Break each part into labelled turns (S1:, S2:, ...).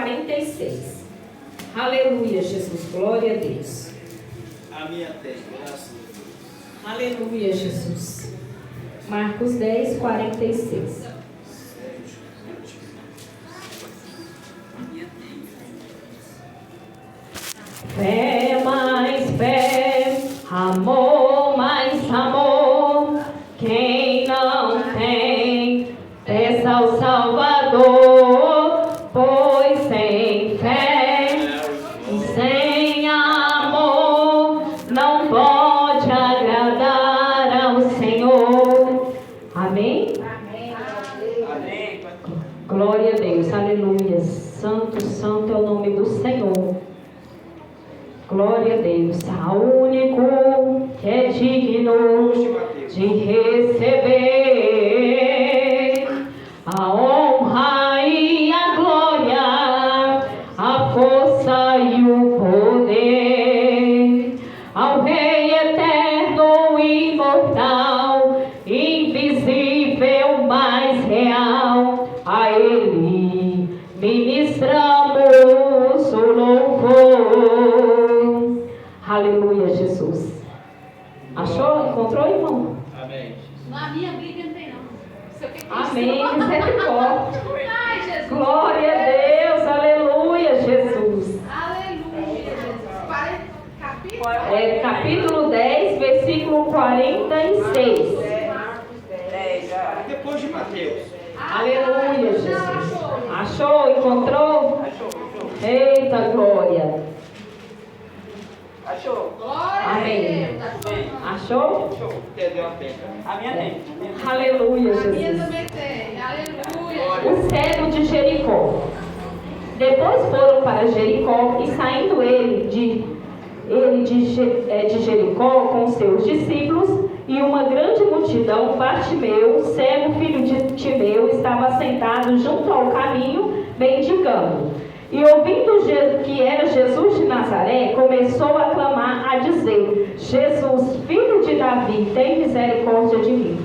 S1: 46. Aleluia, Jesus. Glória a Deus.
S2: A minha tem, graças a Deus.
S1: Aleluia, Jesus. Marcos 10, 46. Fé mais fé, amor mais amor. Quem não tem, peça ao Salvador, pois sem fé e sem amor não pode agradar ao Senhor. Amém?
S2: Amém.
S1: Glória a Deus, aleluia. Santo, santo é o nome do Senhor. Glória a Deus, ao único que é digno de receber a honra e a glória, a força e o poder, ao Rei eterno e imortal, invisível, mais real, a Ele ministramos o louvor. Aleluia, Jesus. Achou? Encontrou, irmão?
S2: Amém.
S3: Na minha Bíblia não tem, não.
S1: Amém. Misericórdia.
S3: Ai, Jesus.
S1: Glória a Deus. Aleluia, Jesus.
S3: Aleluia, Jesus. Capítulo?
S1: Capítulo 10, versículo 46.
S2: Depois de Mateus.
S1: Aleluia, Jesus. Achou? Encontrou? Eita, glória.
S2: Achou?
S3: Glória
S1: Amém.
S3: a Deus.
S1: Achou?
S2: Achou. Entendeu a penca? A minha tem.
S1: Aleluia,
S3: A minha
S1: Jesus.
S3: também tem. Aleluia.
S1: O cego de Jericó. Depois foram para Jericó e saindo ele de Jericó com seus discípulos e uma grande multidão, Bartimeu, cego, filho de Timeu, estava sentado junto ao caminho, mendigando. E ouvindo que era Jesus de Nazaré, começou a clamar, a dizer: Jesus, filho de Davi, tem misericórdia de mim.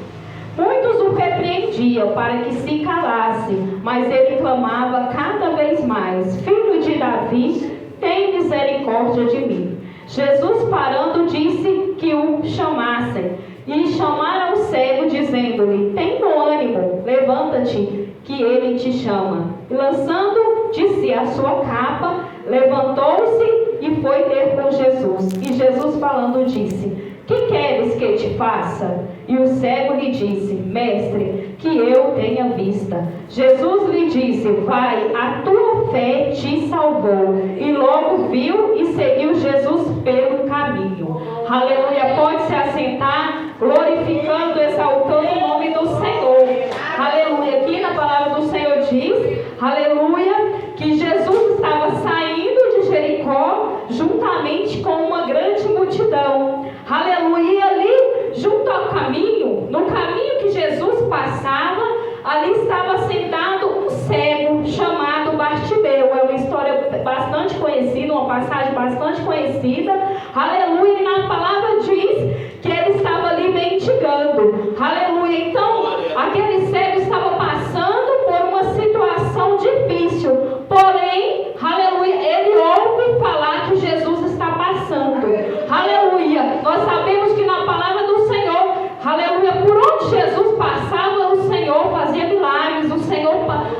S1: Muitos o repreendiam para que se calasse, mas ele clamava cada vez mais: Filho de Davi, tem misericórdia de mim. Jesus, parando, disse que o chamassem. E chamaram o cego, dizendo-lhe: Tem bom ânimo, levanta-te, que ele te chama. E lançando de si a sua capa, levantou-se e foi ter com Jesus. E Jesus, falando, disse: Que queres que te faça? E o cego lhe disse: Mestre, que eu tenha vista. Jesus lhe disse: Vai, a tua fé te salvou. E logo viu e seguiu Jesus pelo caminho. Aleluia. Pode se assentar, glorificando, exaltando o nome do Senhor. Aleluia. Aqui na palavra do Senhor diz, aleluia, que Jesus estava saindo de Jericó juntamente com uma grande multidão. Aleluia. E ali, junto ao caminho, no caminho que Jesus passava, ali estava sentado um cego chamado Bartimeu. É uma história bastante conhecida, uma passagem bastante conhecida. Aleluia. E na palavra diz que ele estava ali mendigando. Aleluia. Então, aquele cego estava passando por uma situação difícil. Porém, aleluia, ele ouve falar que Jesus está passando. Aleluia. Nós sabemos que na palavra do Senhor, aleluia, por onde Jesus passava, o Senhor fazia milagres, o Senhor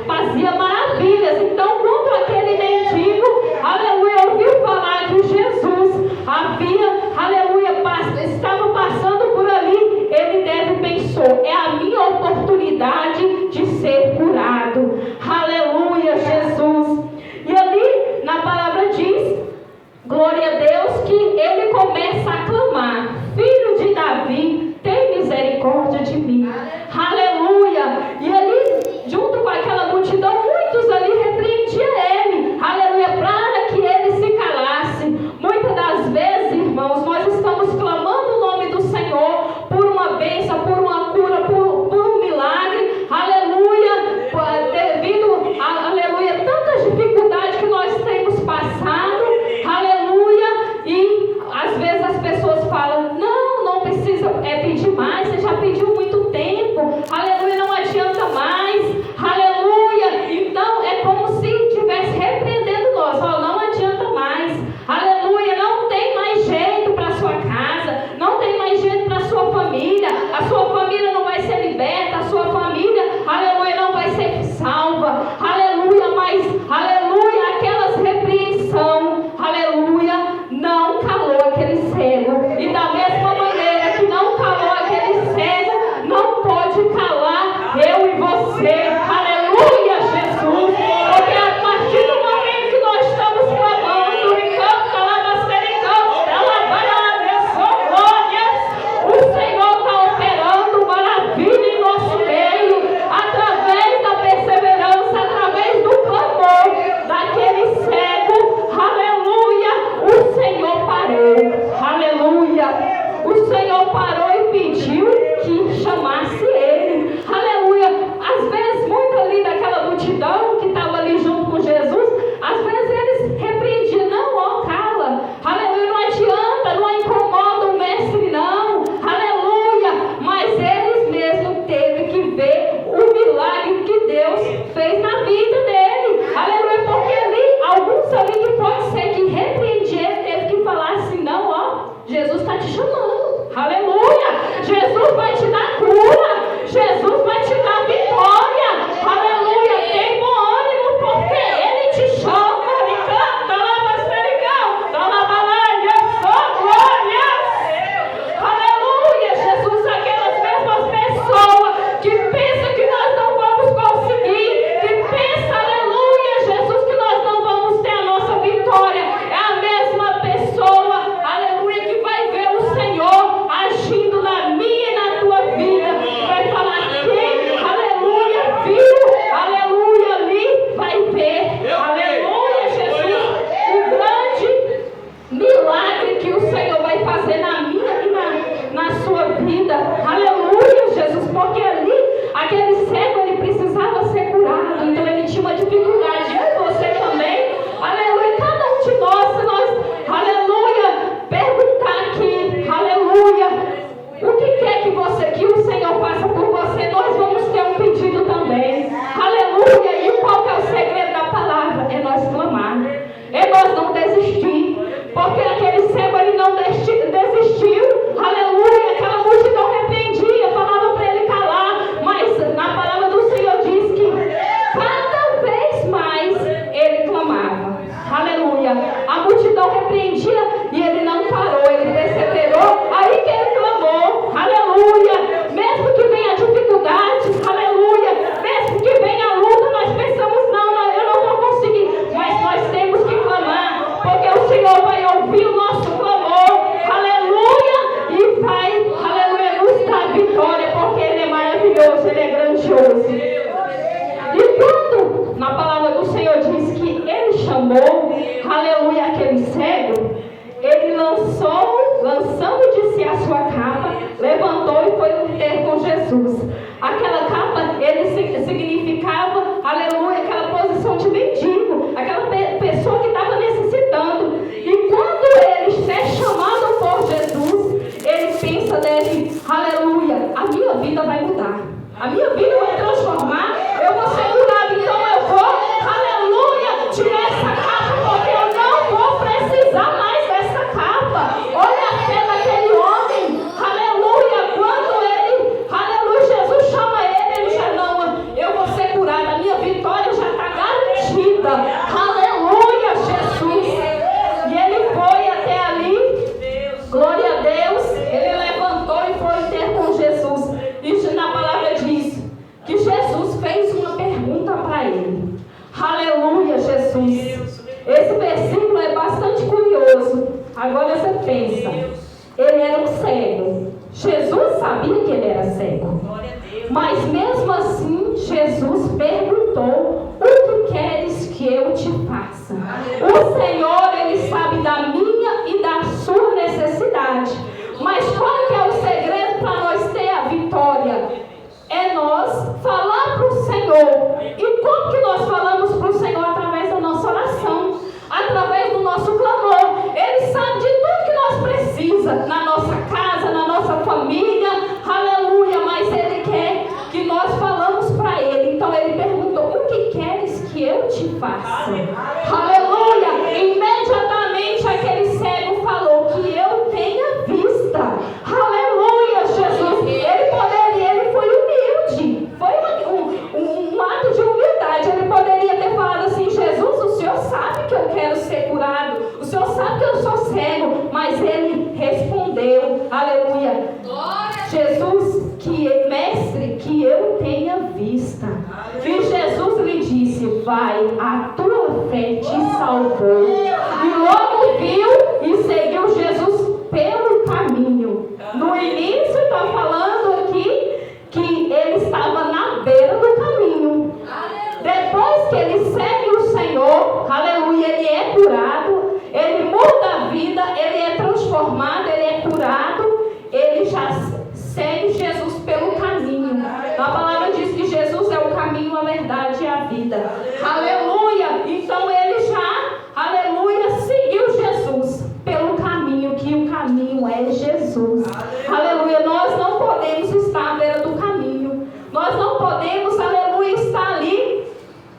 S1: fazia maravilhas. Então, quando aquele mendigo, aleluia, ouviu falar que Jesus havia, aleluia, repreendia e ele não parou, ele perseverou, aí que ele clamou, aleluia, mesmo que venha dificuldades, aleluia, mesmo que venha a luta, nós pensamos, não, eu não vou conseguir, mas nós temos que clamar, porque o Senhor vai ouvir o nosso clamor, aleluia, e vai, aleluia, nos dar vitória, porque Ele é maravilhoso, Ele é grandioso. E quando na palavra do Senhor diz que Ele chamou, aleluia, aquele cego, Ele lançando de si a sua capa, levantou e foi ter com Jesus. Aquela capa, ele significava, aleluia, aquela posição de mendigo, aquela pessoa que estava necessitando. E quando ele é chamado por Jesus, ele pensa nele, aleluia, a minha vida vai mudar, a minha vida vai transformar, eu vou ser curado, então eu vou, aleluia, tirar essa capa, porque eu não vou precisar mais dessa capa. Olha a fé daquele homem, aleluia, quando ele, aleluia, Jesus chama ele já não, eu vou ser curado, a minha vitória já está garantida, aleluia, Jesus. E ele foi até ali, glória a Deus, ele levantou e foi ter com Jesus. E na palavra diz que Jesus fez uma pergunta para ele, aleluia, Jesus. Esse versículo é bastante curioso. Agora você pensa, ele era um cego, Jesus sabia que ele era cego, mas mesmo assim Jesus perguntou: o que queres que eu te faça? O Senhor, Ele sabe da minha e da sua necessidade, mas qual que é o segredo para nós ter a vitória? É nós falar para o Senhor. E como que nós falamos para o Senhor? Através da nossa oração, através do nosso clamor. Ele sabe de tudo que nós precisamos, na nossa casa, na nossa família, aleluia, mas Ele quer que nós falamos para Ele. Então Ele perguntou: o que queres que eu te faça? Aleluia, imediatamente aquele cego falou: que eu tenha vista. Aleluia, Jesus. Ele foi humilde, foi um ato de humildade. Ele poderia ter falado assim: Jesus, o Senhor sabe que eu quero ser curado, o Senhor sabe que eu sou cego, mas ele respondeu, aleluia, Jesus, mestre, que eu tenha vista. E Jesus lhe disse: vai, a tua fé te salvou. E logo viu e seguiu Jesus pelo caminho. No início está falando aqui que ele estava na beira do caminho. Depois que ele segue o Senhor, aleluia, ele é curado, ele muda a vida, ele é transformado, ele é curado, ele já segue Jesus pelo caminho. A palavra diz que Jesus é o caminho, a verdade e a vida. Aleluia! Então ele já, aleluia, seguiu Jesus pelo caminho, que o caminho é Jesus. Aleluia! Nós não podemos estar à beira do caminho. Nós não podemos, aleluia, estar ali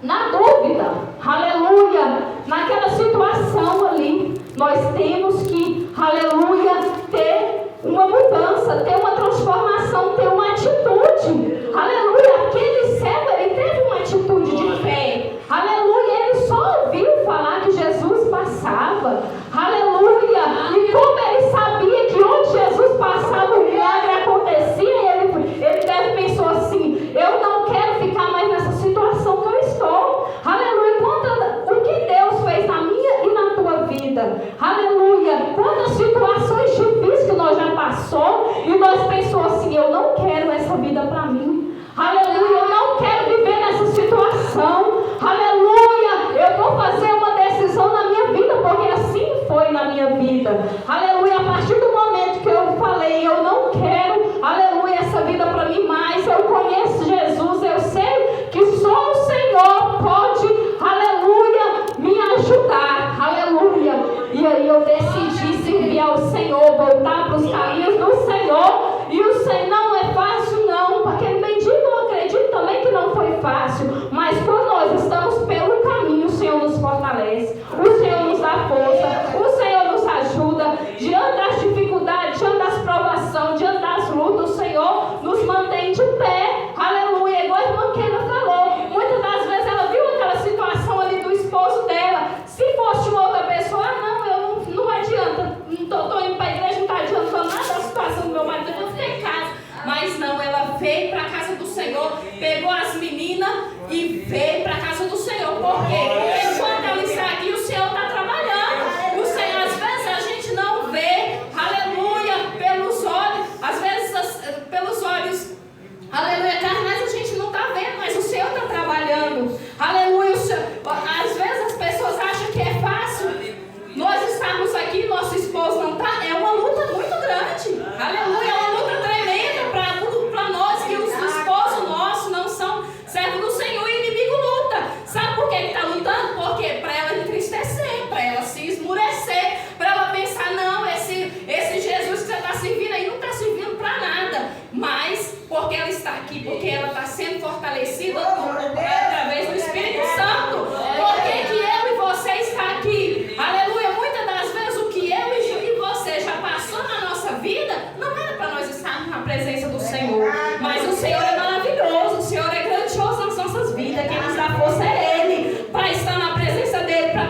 S1: na dúvida. Aleluia! Naquela situação ali, nós temos que, aleluia, ter uma mudança, ter uma transformação, ter uma atitude. Aleluia! Aquele cego, ele teve uma atitude de fé. Aleluia! Ele só ouviu falar que Jesus passava. Aleluia! E como ele sabia que onde Jesus passava o milagre acontecia, ele deve pensou assim: eu não quero ficar mais nessa situação que eu estou. Aleluia! Conta o que Deus fez na minha e na tua vida. Aleluia!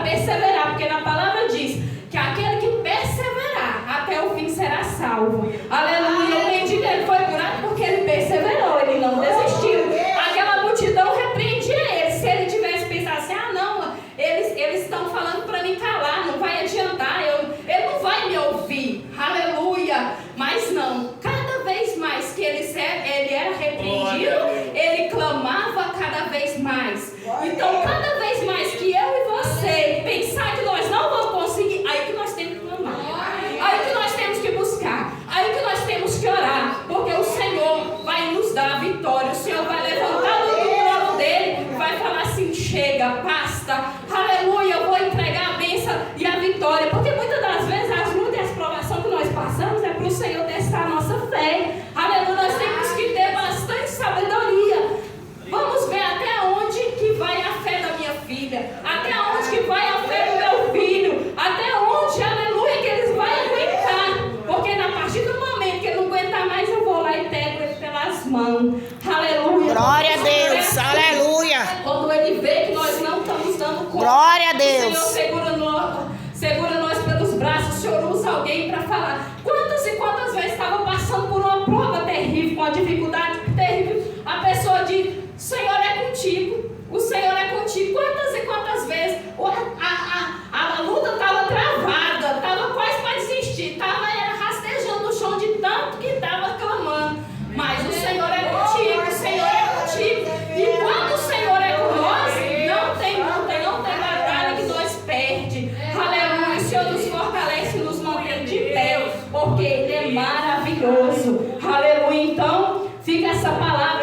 S1: perseverar, porque na palavra diz que aquele que perseverar até o fim será salvo. Aleluia. O mendigo ele foi curado porque ele perseverou, ele não desistiu. Aquela multidão repreendia ele. Se ele tivesse pensado assim, ah não, eles estão falando para me calar, não vai adiantar, ele não vai me ouvir. Aleluia. Mas não, cada vez mais que ele era repreendido, ele clamava cada vez mais. Então cada vez mais que eu e você pensar que nós não vamos conseguir, aí que nós temos que clamar, aí que nós temos que buscar, aí que nós temos que orar, porque o Senhor vai nos dar a vitória. O Senhor vai levantar do trono dele e vai falar assim, chega, basta, aleluia, eu vou entregar a bênção e a vitória, porque muitas das vezes as lutas e as provações que nós passamos é para o Senhor testar a nossa fé. Aleluia, nós temos que ter bastante sabedoria. Vamos ver até onde que vai a fé da minha filha, até onde que vai a fé do meu filho, até onde, aleluia, que eles vão aguentar, porque a partir do momento que ele não aguentar mais, eu vou lá e pego ele pelas mãos. Aleluia.
S4: Glória a Deus, aleluia.
S1: Quando ele vê que nós não estamos dando conta,
S4: glória a Deus.
S1: O Senhor segura nós pelos braços. O Senhor usa alguém para falar. Quantas e quantas vezes estava passando por uma prova terrível, com uma dificuldade terrível, a pessoa diz, o Senhor é contigo, o Senhor é contigo. Quantas e quantas vezes a luta estava travada, estava quase para desistir, estava rastejando no chão de tanto que estava clamando, mas o Senhor é contigo, o Senhor é contigo. E quando o Senhor é com nós, não tem batalha que nós perde. Aleluia. O Senhor nos fortalece e nos mantém de pé, porque Ele é maravilhoso. Aleluia. Então fica essa palavra